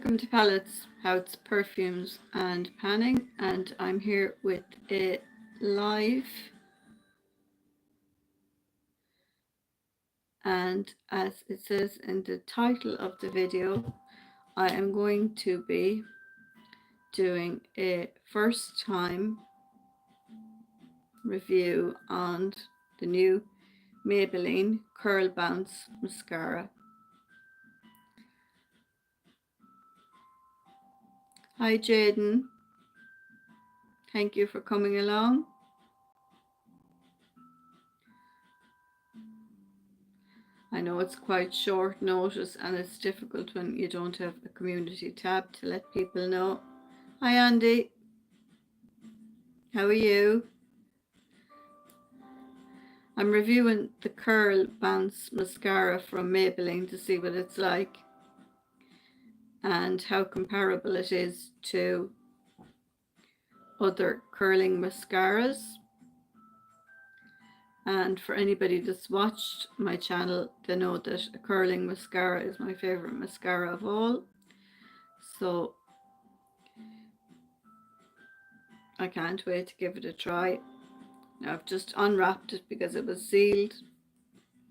Welcome to Palettes, Houts, Perfumes and Panning, and I'm here with a live, and as it says in the title of the video, I am going to be doing a first time review on the new Maybelline Curl Bounce Mascara. Hi Jaden, thank you for coming along. I know it's quite short notice and it's difficult when you don't have a community tab to let people know. Hi Andy, how are you? I'm reviewing the Curl Bounce Mascara from Maybelline to see what it's like and how comparable it is to other curling mascaras. And for anybody that's watched my channel, they know that a curling mascara is my favourite mascara of all. So I can't wait to give it a try. Now I've just unwrapped it because it was sealed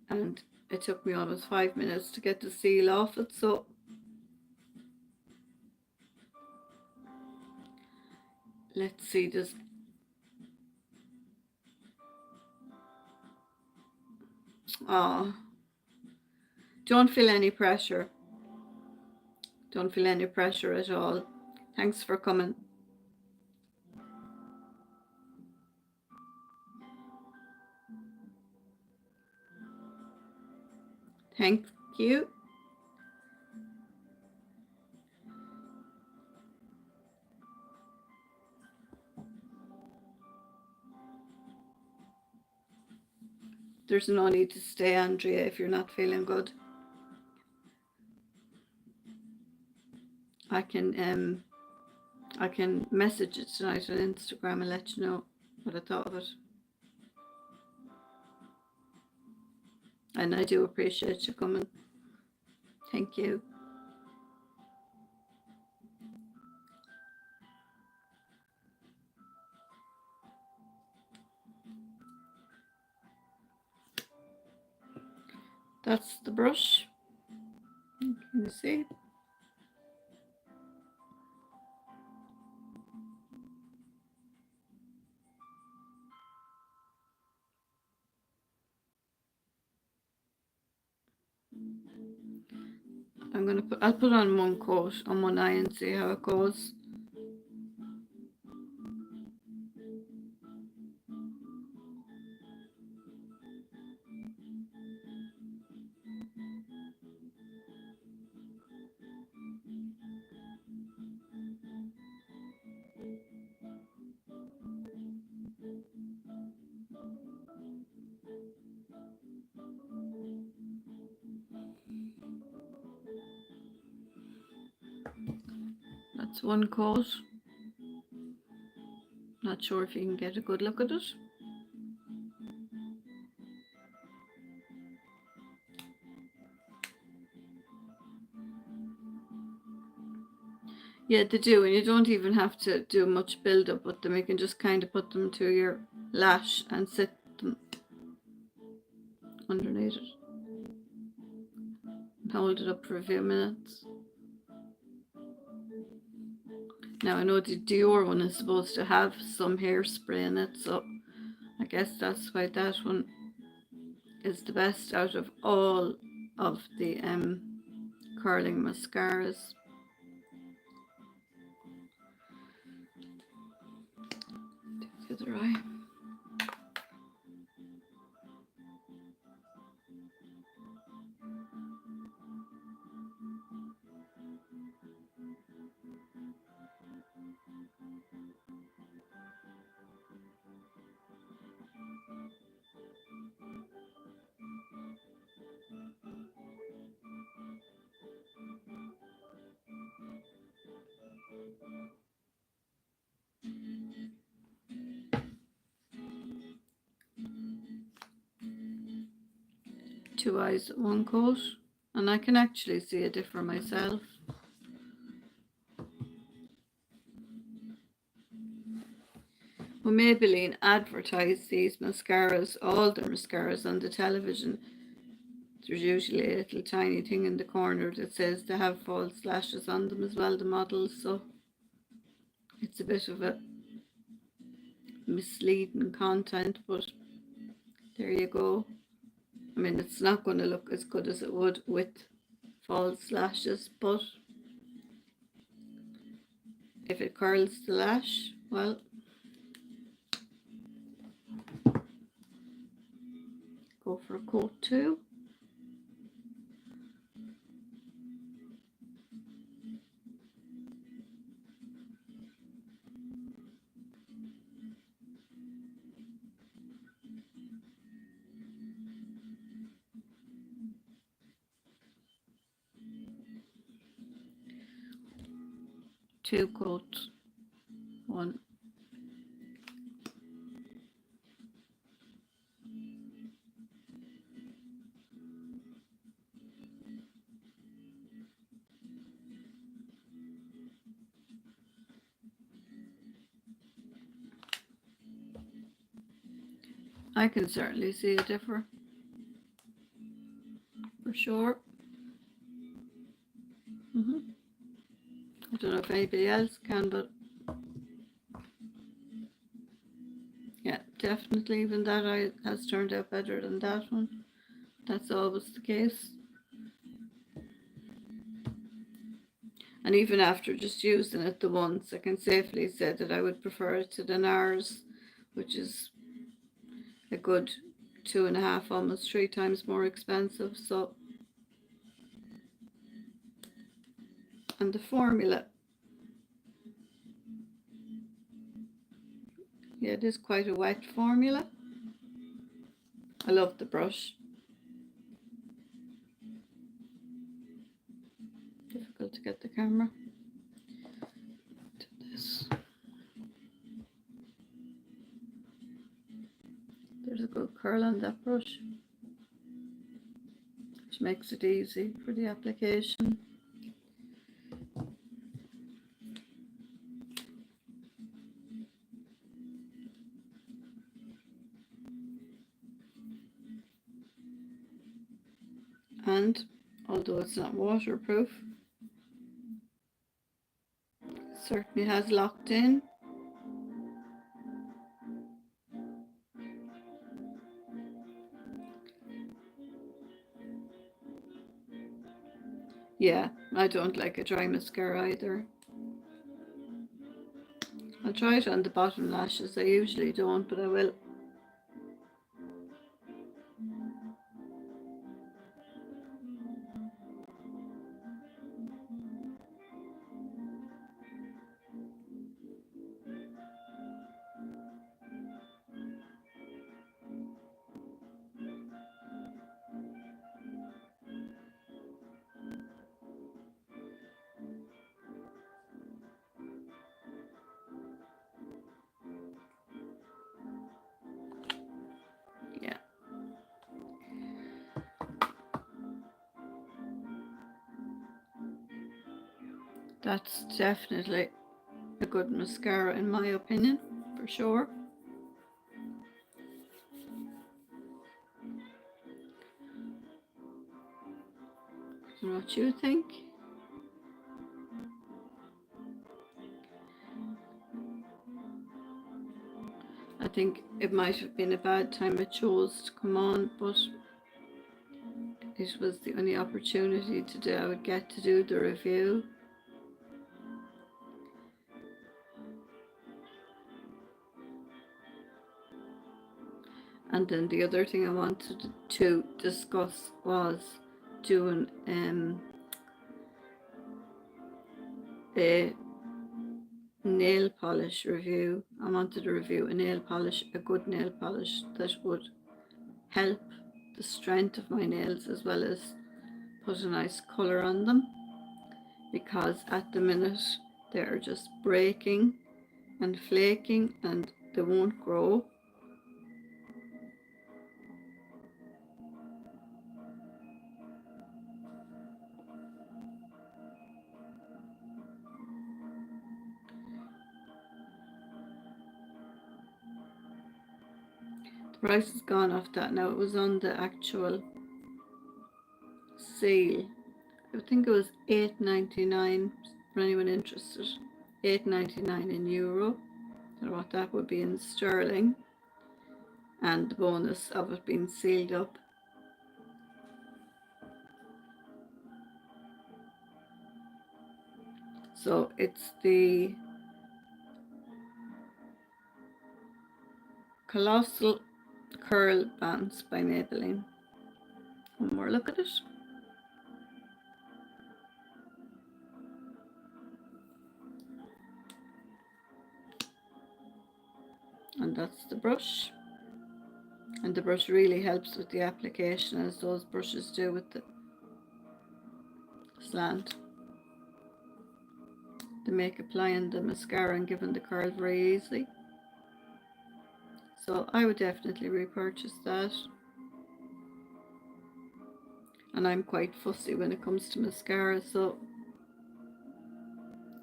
and it took me almost 5 minutes to get the seal off it, so let's see this. Oh, don't feel any pressure. Don't feel any pressure at all. Thanks for coming. Thank you. There's no need to stay, Andrea, if you're not feeling good. I can message it tonight on Instagram and let you know what I thought of it. And I do appreciate you coming. Thank you. That's the brush. Can you see? I'll put on one coat on one eye and see how it goes. That's one coat. Not sure if you can get a good look at it. Yeah, they do, and you don't even have to do much build up with them. You can just kind of put them to your lash and sit them underneath it and hold it up for a few minutes. Now I know the Dior one is supposed to have some hairspray in it, so I guess that's why that one is the best out of all of the curling mascaras. The other eye. Two eyes, one coat, and I can actually see a difference myself. Well, Maybelline advertise these mascaras, all their mascaras on the television. There's usually a little tiny thing in the corner that says they have false lashes on them as well, the models, so it's a bit of a misleading content, but there you go. I mean, it's not going to look as good as it would with false lashes, but if it curls the lash, well, go for a coat too. Two coats, one. I can certainly see a difference, for sure. I don't know if anybody else can, but yeah, definitely even that eye has turned out better than that one. That's always the case. And even after just using it the once, I can safely say that I would prefer it to the NARS, which is a good 2.5, almost 3 times more expensive. So, and the formula, yeah, it is quite a wet formula. I love the brush. Difficult to get the camera to this. There's a good curl on that brush, which makes it easy for the application. And although it's not waterproof, it certainly has locked in. Yeah, I don't like a dry mascara either. I'll try it on the bottom lashes. I usually don't, but I will. Yeah. That's definitely a good mascara in my opinion, for sure. I don't know what you think. I think it might have been a bad time it chose to come on, but it was the only opportunity today I would get to do the review. And then the other thing I wanted to discuss was doing a nail polish review. I wanted to review a nail polish, a good nail polish that would help the strength of my nails as well as put a nice colour on them, because at the minute they're just breaking and flaking and they won't grow. price has gone off that now. It was on the actual sale. I think it was £8.99 for anyone interested. £8.99 in euro. I don't know what that would be in sterling. And the bonus of it being sealed up. So it's the Colossal Curl Bands by Maybelline. One more look at it. And that's the brush. And the brush really helps with the application, as those brushes do with the slant. They make applying the mascara and giving the curl very easy. So I would definitely repurchase that. And I'm quite fussy when it comes to mascara, so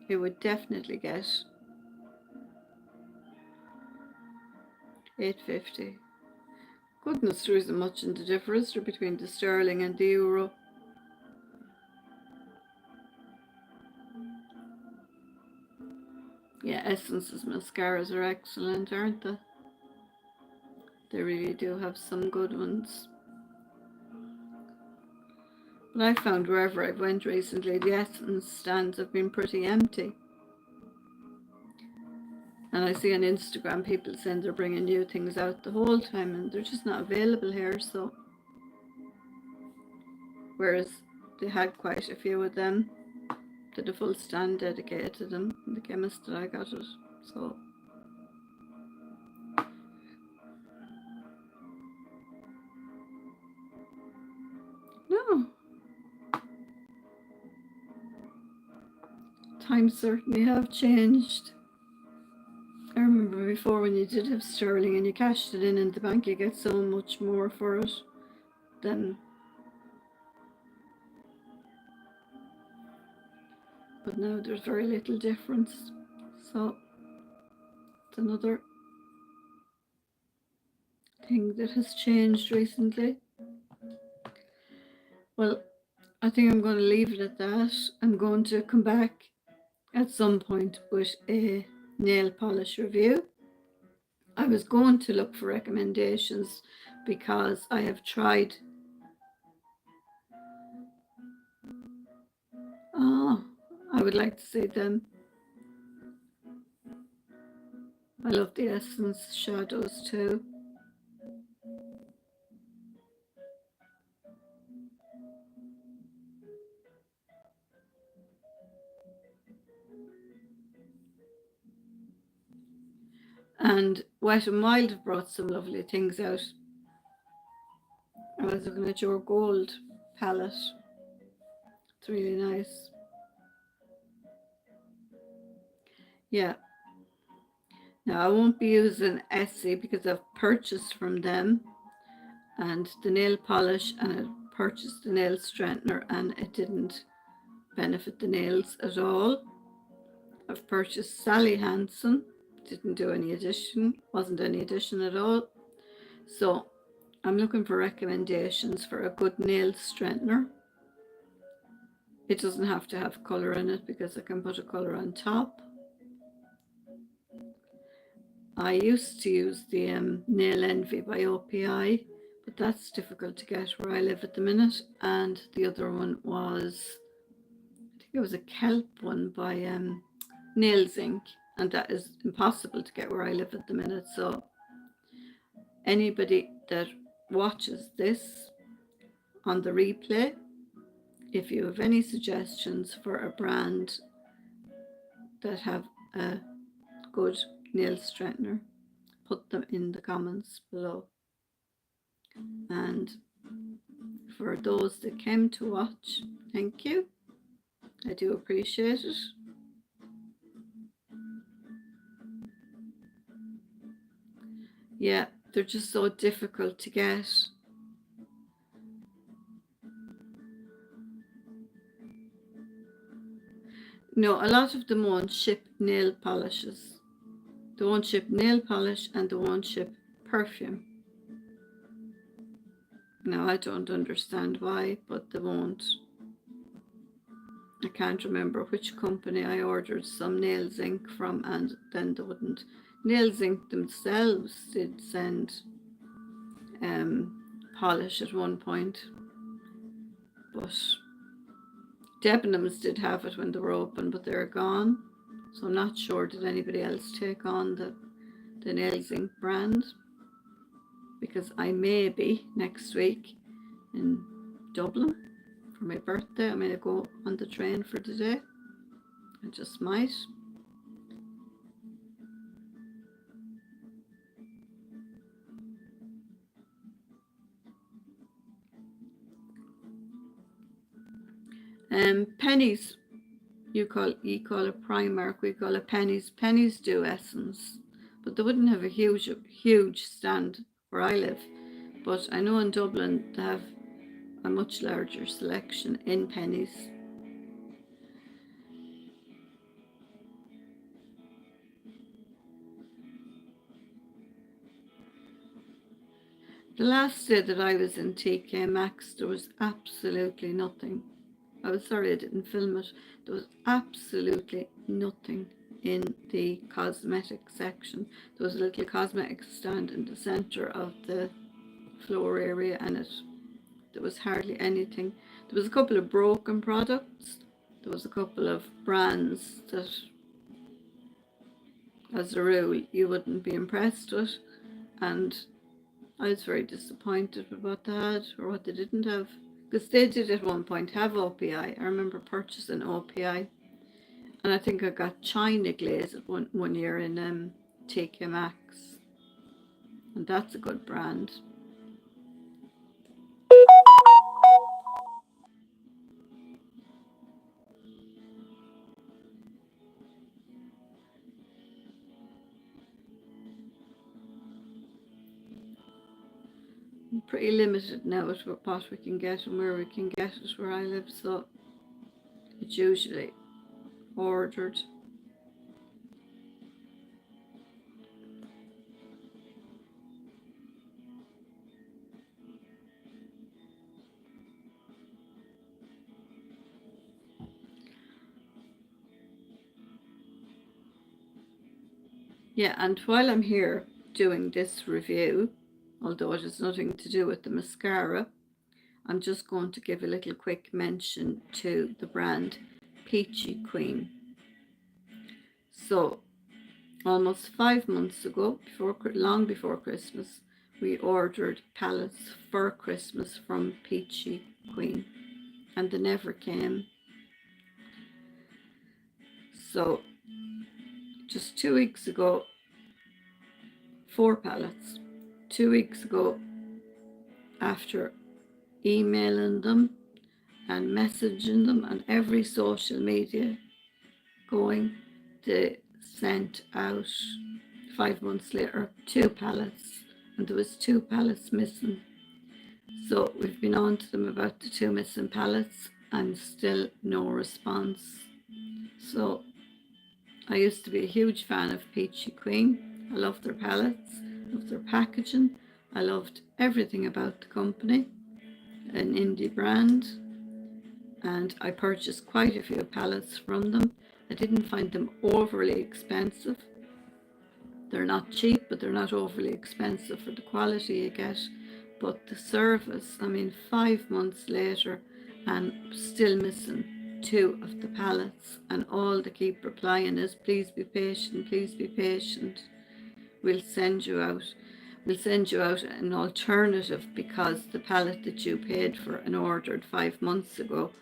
it would definitely get £8.50. Goodness, there isn't much in the difference between the sterling and the euro. Yeah, Essence's mascaras are excellent, aren't they? They really do have some good ones. But I found wherever I've went recently, the Essence stands have been pretty empty. And I see on Instagram people saying they're bringing new things out the whole time, and they're just not available here. So, whereas they had quite a few of them, did a full stand dedicated to them in the chemist that I got it. So, no, times certainly have changed. I remember before when you did have sterling and you cashed it in the bank, you get so much more for it than. But now there's very little difference. So it's another thing that has changed recently. Well, I think I'm going to leave it at that. I'm going to come back at some point with a nail polish review. I was going to look for recommendations because I have tried. Oh, I would like to see them. I love the Essence shadows too. And Wet n Wild have brought some lovely things out. I was looking at your gold palette. It's really nice. Yeah. Now I won't be using Essie because I've purchased from them and the nail polish, and I purchased the nail strengthener and it didn't benefit the nails at all. I've purchased Sally Hansen, didn't do any addition, wasn't any addition at all. So I'm looking for recommendations for a good nail strengthener. It doesn't have to have colour in it because I can put a colour on top. I used to use the Nail Envy by OPI, but that's difficult to get where I live at the minute. And the other one was, I think it was a kelp one by Nails Inc, and that is impossible to get where I live at the minute. So anybody that watches this on the replay, if you have any suggestions for a brand that have a good nail strengthener, put them in the comments below. And for those that came to watch, thank you. I do appreciate it. Yeah, they're just so difficult to get. No, a lot of them won't ship nail polishes. They won't ship nail polish and they won't ship perfume. Now, I don't understand why, but they won't. I can't remember which company I ordered some nails ink from, and then they wouldn't. Nails ink themselves did send polish at one point, but Debenhams did have it when they were open, but they're gone. So I'm not sure, did anybody else take on the nails ink brand? Because I may be next week in Dublin for my birthday. I may go on the train for the day. I just might. Pennies, you call it Primark, we call it pennies. Pennies do Essence, but they wouldn't have a huge stand where I live. But I know in Dublin they have a much larger selection in pennies. The last day that I was in TK Maxx, there was absolutely nothing. I was sorry I didn't film it. There was absolutely nothing in the cosmetic section. There was a little cosmetic stand in the centre of the floor area, and there was hardly anything. There was a couple of broken products. There was a couple of brands that, as a rule, you wouldn't be impressed with, and I was very disappointed with what they had or what they didn't have. Because they did at one point have OPI. I remember purchasing OPI. And I think I got China Glaze at one year in TK Maxx. And that's a good brand. I'm pretty limited now at what we can get and where we can get it where I live. So it's usually ordered. Yeah, and while I'm here doing this review, although it has nothing to do with the mascara, I'm just going to give a little quick mention to the brand Peachy Queen. So, almost 5 months ago, long before Christmas, we ordered palettes for Christmas from Peachy Queen, and they never came. So, just 2 weeks ago, 4 palettes. 2 weeks ago, after emailing them and messaging them on every social media going, they sent out 5 months later 2 pallets, and there was 2 pallets missing. So we've been on to them about the 2 missing pallets and still no response. So I used to be a huge fan of Peachy Queen. I loved their palettes, loved their packaging. I loved everything about the company, an indie brand, and I purchased quite a few palettes from them. I didn't find them overly expensive. They're not cheap, but they're not overly expensive for the quality you get. But the service, I mean, 5 months later and still missing 2 of the pallets, and all they keep replying is, please be patient, please be patient. We'll send you out. We'll send you out an alternative, because the pallet that you paid for and ordered 5 months ago,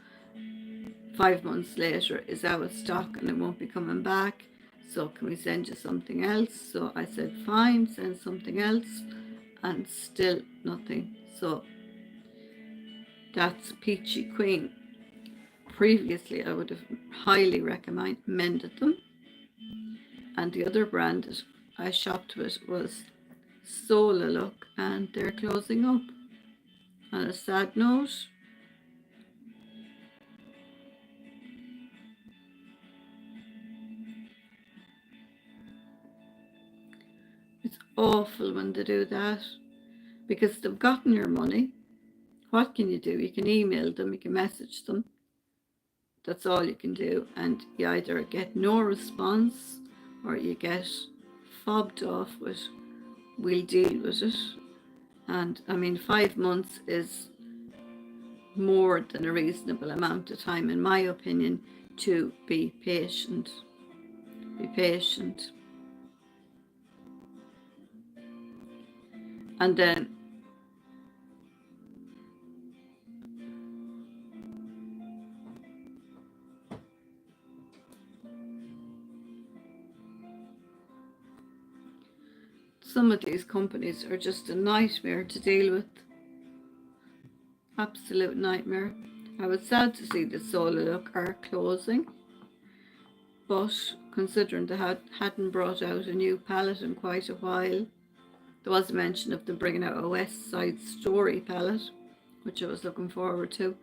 5 months later, is out of stock and it won't be coming back. So can we send you something else? So I said, fine, send something else, and still nothing. So that's Peachy Queen. Previously, I would have highly recommended them. And the other brand that I shopped with was Sola Look, and they're closing up. On a sad note, it's awful when they do that, because they've gotten your money, what can you do? You can email them, you can message them. That's all you can do. And you either get no response or you get fobbed off with, we'll deal with it. And I mean, 5 months is more than a reasonable amount of time, in my opinion, to be patient. Be patient. And then some of these companies are just a nightmare to deal with. Absolute nightmare. I was sad to see that Solar Look are closing, but considering they hadn't brought out a new palette in quite a while, there was a mention of them bringing out a West Side Story palette, which I was looking forward to.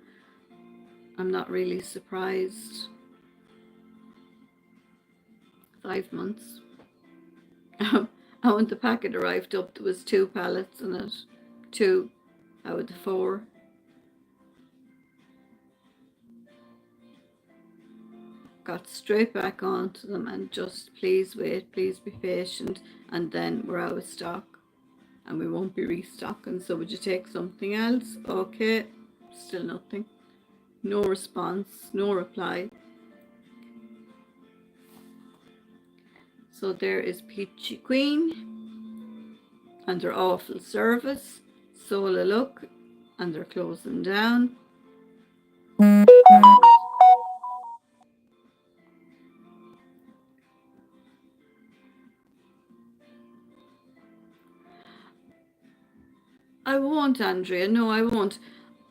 I'm not really surprised. 5 months. And when the packet arrived up, there was 2 palettes in it. 2 out of the 4. Got straight back onto them and just please wait, please be patient, and then we're out of stock and we won't be restocking. So would you take something else? Okay, still nothing. No response, no reply. So there is Peachy Queen and their awful service. Solar Look and they're closing down. I won't, Andrea. No, I won't.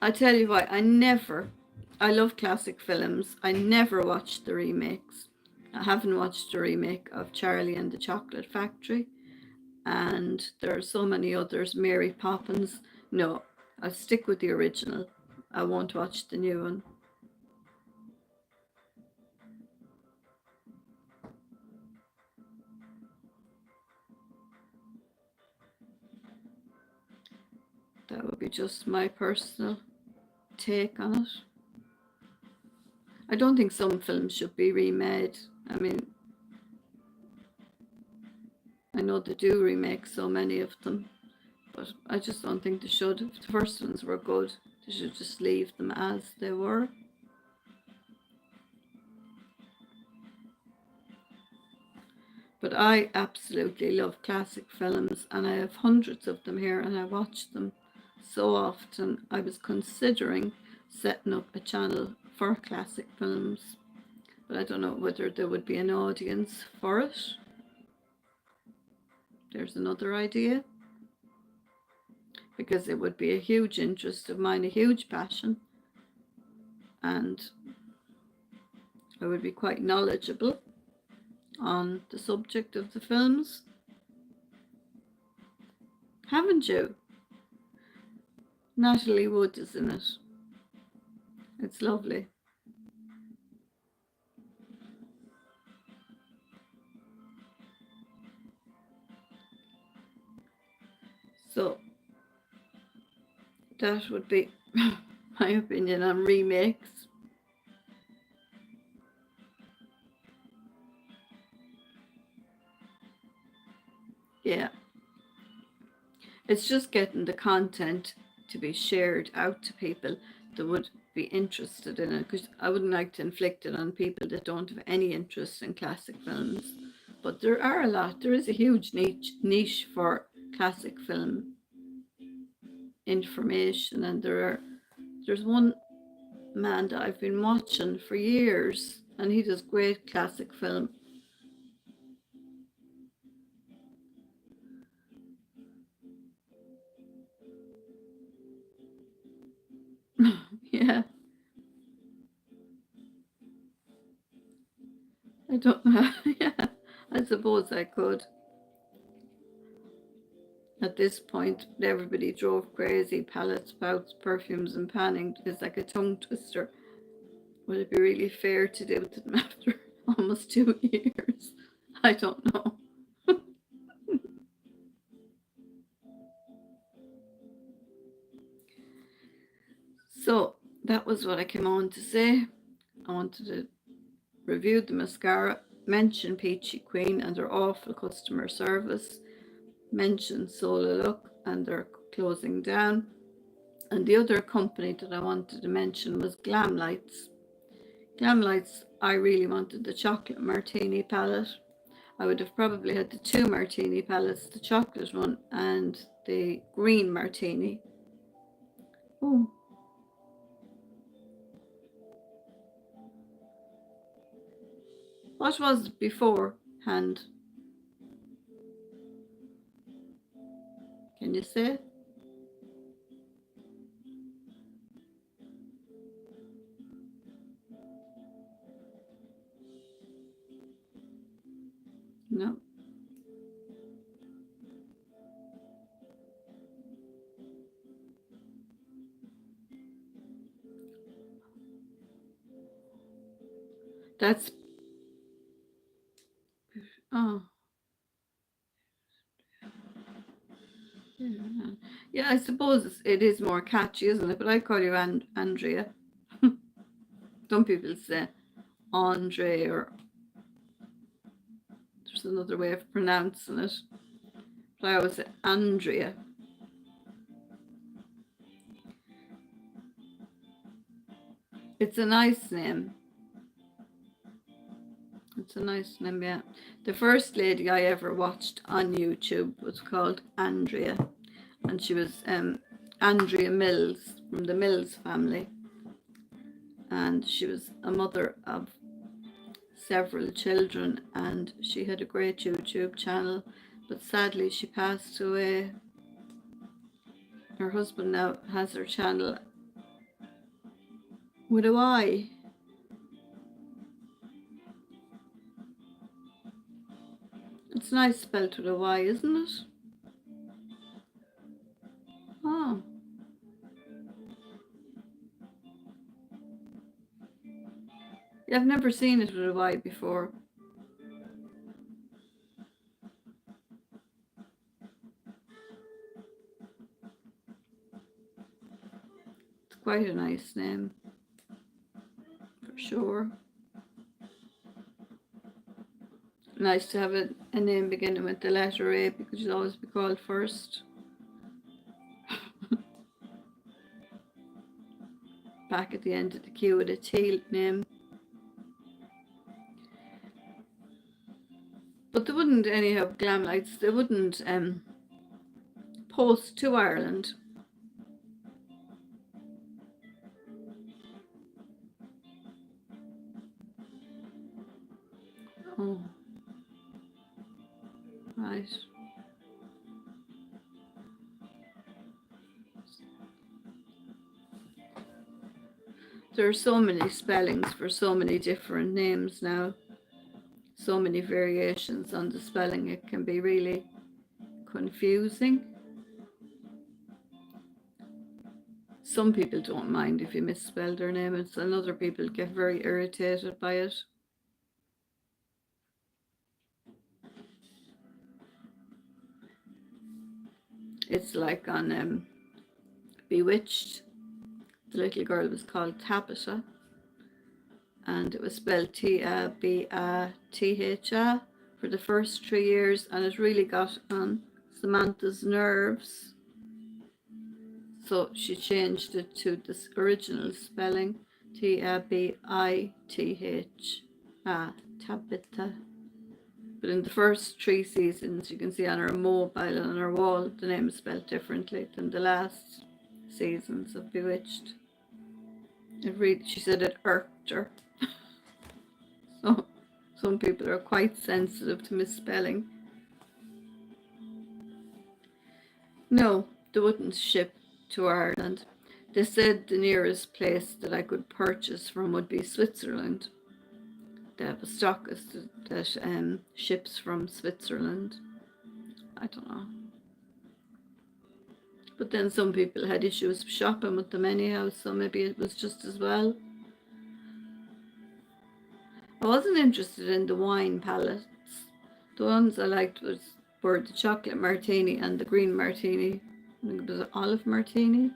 I tell you why. I love classic films. I never watched the remakes. I haven't watched the remake of Charlie and the Chocolate Factory. And there are so many others. Mary Poppins. No, I'll stick with the original. I won't watch the new one. That would be just my personal take on it. I don't think some films should be remade. I mean, I know they do remake so many of them, but I just don't think they should. If the first ones were good, they should just leave them as they were. But I absolutely love classic films, and I have hundreds of them here, and I watch them so often. I was considering setting up a channel for classic films, but I don't know whether there would be an audience for it. There's another idea, because it would be a huge interest of mine, a huge passion, and I would be quite knowledgeable on the subject of the films. Haven't you? Natalie Wood is in it. It's lovely. So that would be my opinion on remakes. Yeah. It's just getting the content to be shared out to people that would be interested in it, because I wouldn't like to inflict it on people that don't have any interest in classic films. But there are a lot. There is a huge niche for classic film information, and there's one man that I've been watching for years, and he does great classic film. Yeah, I don't know. Yeah, I suppose I could. At this point, everybody drove crazy. Palettes, pouts, perfumes, and panning is like a tongue twister. Would it be really fair to do them after almost 2 years? I don't know. So that was what I came on to say. I wanted to review the mascara, mention Peachy Queen and their awful customer service, mention Sola Look and their closing down, and the other company that I wanted to mention was Glam Lights. Glam Lights, I really wanted the chocolate martini palette. I would have probably had the two martini palettes, the chocolate one and the green martini. Oh, what was it beforehand? Can you say? No. That's, oh, yeah. Yeah, I suppose it is more catchy, isn't it? But I call you Andrea. Some people say Andre, or there's another way of pronouncing it. But I always say Andrea. It's a nice name. It's a nice name, yeah. The first lady I ever watched on YouTube was called Andrea, and she was Andrea Mills from the Mills family, and she was a mother of several children, and she had a great YouTube channel, but sadly she passed away. Her husband now has her channel with a Y. It's nice spelled with a Y, isn't it? Oh, yeah, I've never seen it with a Y before. It's quite a nice name, for sure. Nice to have a name beginning with the letter A, because you'll always be called first. Back at the end of the queue with a T name. But they wouldn't anyhow, Glam Lights, they wouldn't post to Ireland. Oh, right. There are so many spellings for so many different names now. So many variations on the spelling, it can be really confusing. Some people don't mind if you misspell their name, and other people get very irritated by it. It's like on Bewitched, the little girl was called Tabitha, and it was spelled Tabitha for the first 3 years, and it really got on Samantha's nerves. So she changed it to this original spelling, Tabitha, Tabitha. But in the first 3 seasons, you can see on her mobile and on her wall, the name is spelled differently than the last seasons of Bewitched. She said it irked her. So some people are quite sensitive to misspelling. No, they wouldn't ship to Ireland. They said the nearest place that I could purchase from would be Switzerland. They have a stockist that ships from Switzerland. I don't know. But then some people had issues shopping with them anyhow, so maybe it was just as well. I wasn't interested in the wine palettes. The ones I liked were the chocolate martini and the green martini. I think it was an olive martini.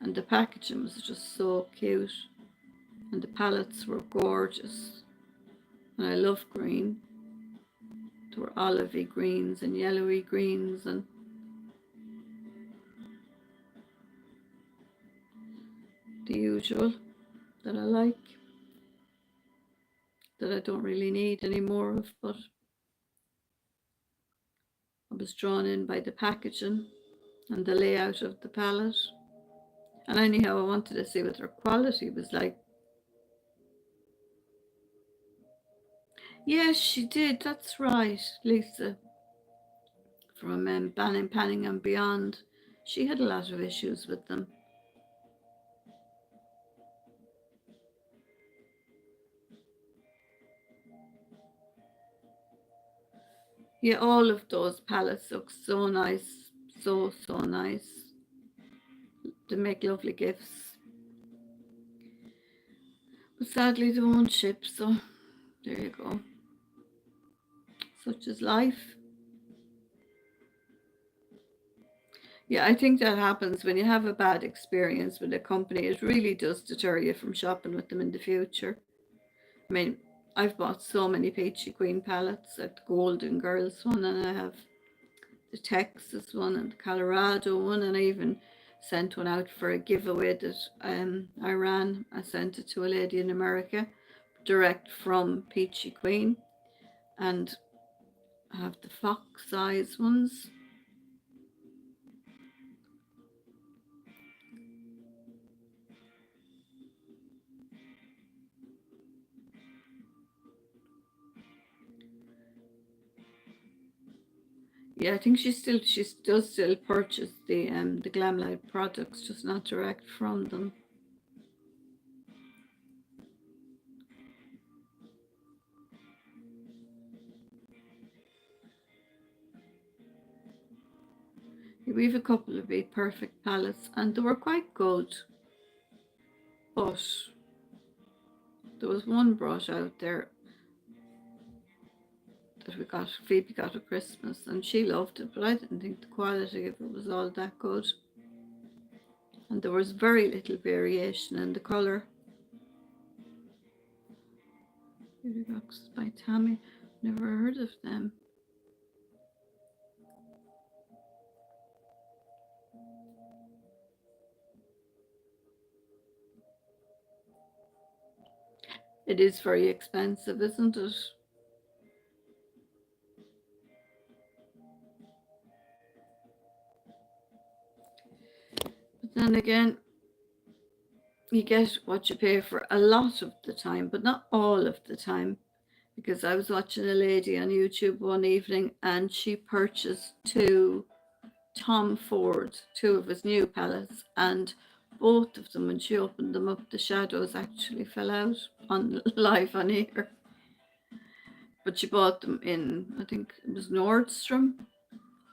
And the packaging was just so cute. And the palettes were gorgeous. And I love green. There were olivey greens and yellowy greens and the usual that I like, that I don't really need any more of, but I was drawn in by the packaging and the layout of the palette. And anyhow, I wanted to see what their quality was like. Yes, she did, that's right, Lisa, from Banning, Panning and Beyond. She had a lot of issues with them. Yeah, all of those palettes look so nice, so nice. They make lovely gifts. But sadly they won't ship, so there you go. Such is life. Yeah, I think that happens when you have a bad experience with a company. It really does deter you from shopping with them in the future. I mean, I've bought so many Peachy Queen palettes, like the Golden Girls one, and I have the Texas one and the Colorado one, and I even sent one out for a giveaway that I ran. I sent it to a lady in America, direct from Peachy Queen, and I have the fox size ones. Yeah, I think she does still purchase the Glamlight products, just not direct from them. We have a couple of Be Perfect palettes, and they were quite good, but there was one brought out there that Phoebe got at Christmas, and she loved it, but I didn't think the quality of it was all that good. And there was very little variation in the colour. Beauty Boxes by Tammy. Never heard of them. It is very expensive, isn't it? But then again, you get what you pay for a lot of the time, but not all of the time. Because I was watching a lady on YouTube one evening and she purchased Tom Ford, two of his new palettes, and both of them, when she opened them up, the shadows actually fell out on live on air. But she bought them in, I think it was Nordstrom,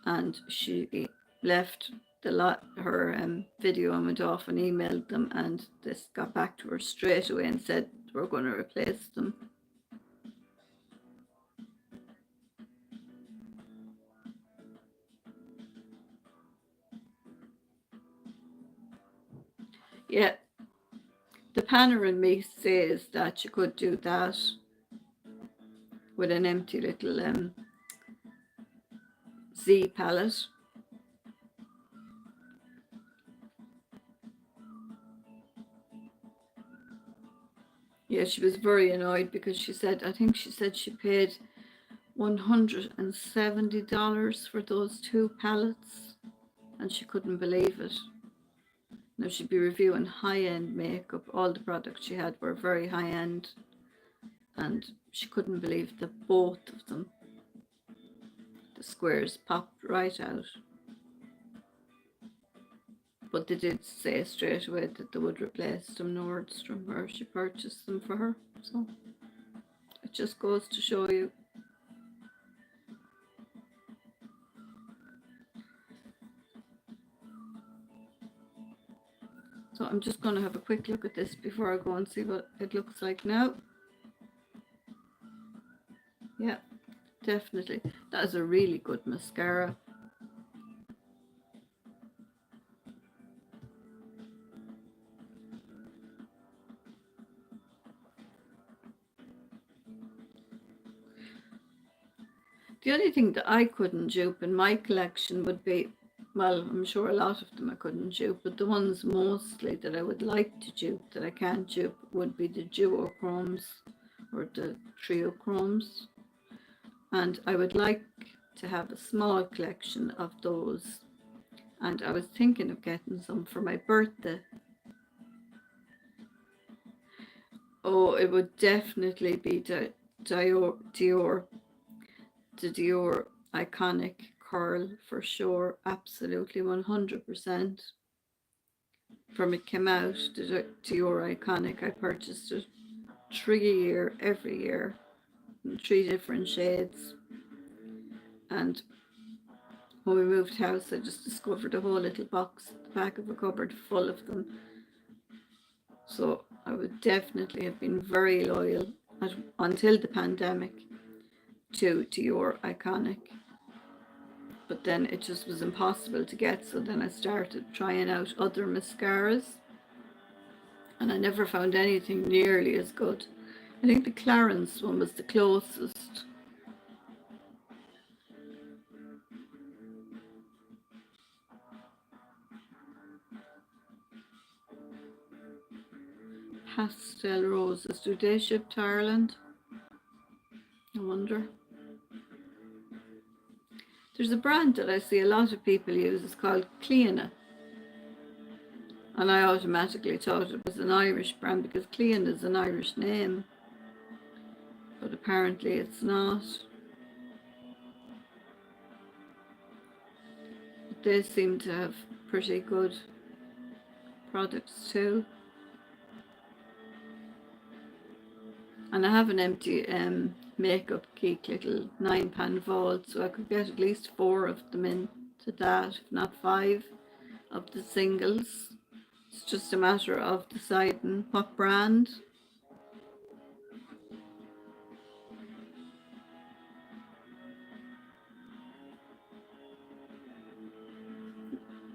and she left her video and went off and emailed them, and this got back to her straight away and said we're going to replace them. Yeah, the panner in me says that you could do that with an empty little Z palette. Yeah, she was very annoyed because she said, I think she said she paid $170 for those two palettes, and she couldn't believe it. Now she'd be reviewing high-end makeup. All the products she had were very high-end, and she couldn't believe that both of them, the squares, popped right out. But they did say straight away that they would replace them Nordstrom, or she purchased them for her. So it just goes to show you. So I'm just going to have a quick look at this before I go and see what it looks like now. Yeah, definitely. That is a really good mascara. The only thing that I couldn't dupe in my collection would be, well, I'm sure a lot of them I couldn't dupe, but the ones mostly that I would like to dupe that I can't dupe would be the duochromes or the triochromes. And I would like to have a small collection of those. And I was thinking of getting some for my birthday. Oh, it would definitely be the Dior iconic curl for sure, absolutely 100%. From it came out, the Dior iconic, I purchased it 3 a year, every year, in 3 different shades. And when we moved house, I just discovered a whole little box at the back of a cupboard full of them. So I would definitely have been very loyal until the pandemic to Dior iconic. But then it just was impossible to get, so then I started trying out other mascaras, and I never found anything nearly as good. I think the Clarins one was the closest. Pastel roses, do they ship to Ireland? I wonder. There's a brand that I see a lot of people use, it's called Cliona. And I automatically thought it was an Irish brand because Cliona is an Irish name. But apparently it's not. But they seem to have pretty good products too. And I have an empty makeup geek little 9-pan vault, so I could get at least 4 of them into that, if not 5 of the singles. It's just a matter of deciding what brand.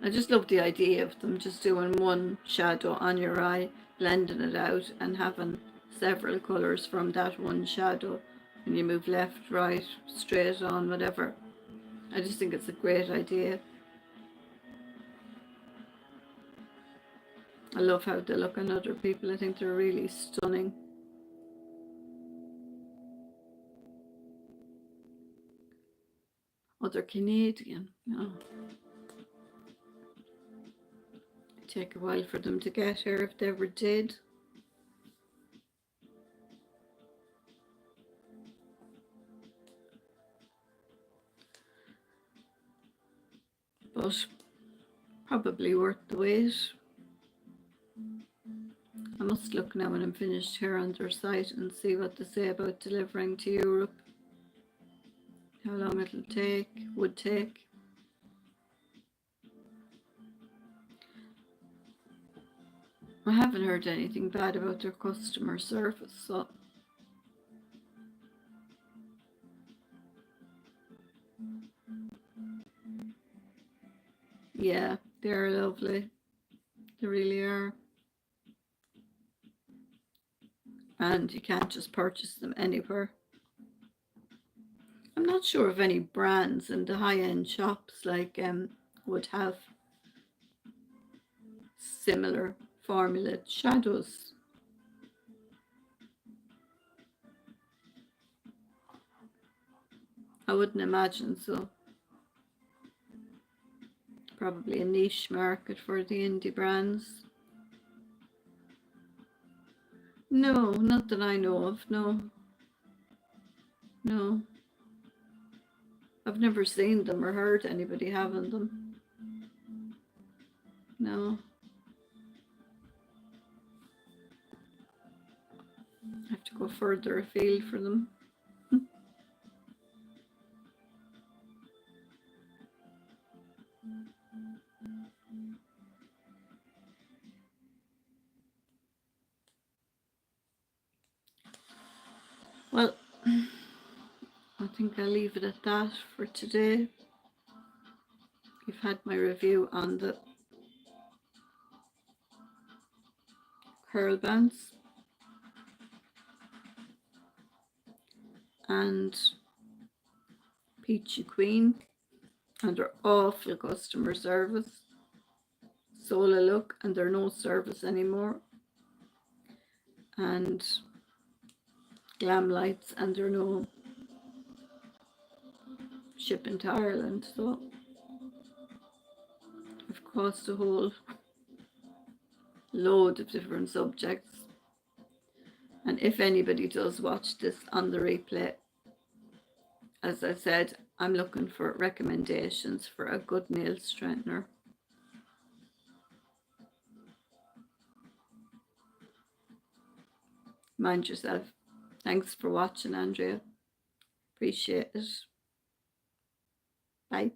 I just love the idea of them just doing one shadow on your eye, blending it out and having several colours from that one shadow, and you move left, right, straight on, whatever. I just think it's a great idea. I love how they look on other people. I think they're really stunning. Oh, they're Canadian. Oh. It'd take a while for them to get here if they ever did. But probably worth the wait. I must look now when I'm finished here on their site and see what they say about delivering to Europe. How long it'll take, would take. I haven't heard anything bad about their customer service, so yeah, they're lovely. They really are. And you can't just purchase them anywhere. I'm not sure of any brands in the high-end shops like would have similar formula shadows. I wouldn't imagine so. Probably a niche market for the indie brands. No, not that I know of, no. No. I've never seen them or heard anybody having them. No. I have to go further afield for them. Well, I think I'll leave it at that for today. You've had my review on the curl bands. And Peachy Queen, and their awful customer service. Sola Look, and they're no service anymore. And Glam Lights, and they're no shipping to Ireland. So I've crossed a whole load of different subjects. And if anybody does watch this on the replay, as I said, I'm looking for recommendations for a good nail straightener. Mind yourself. Thanks for watching, Andrea. Appreciate it. Bye.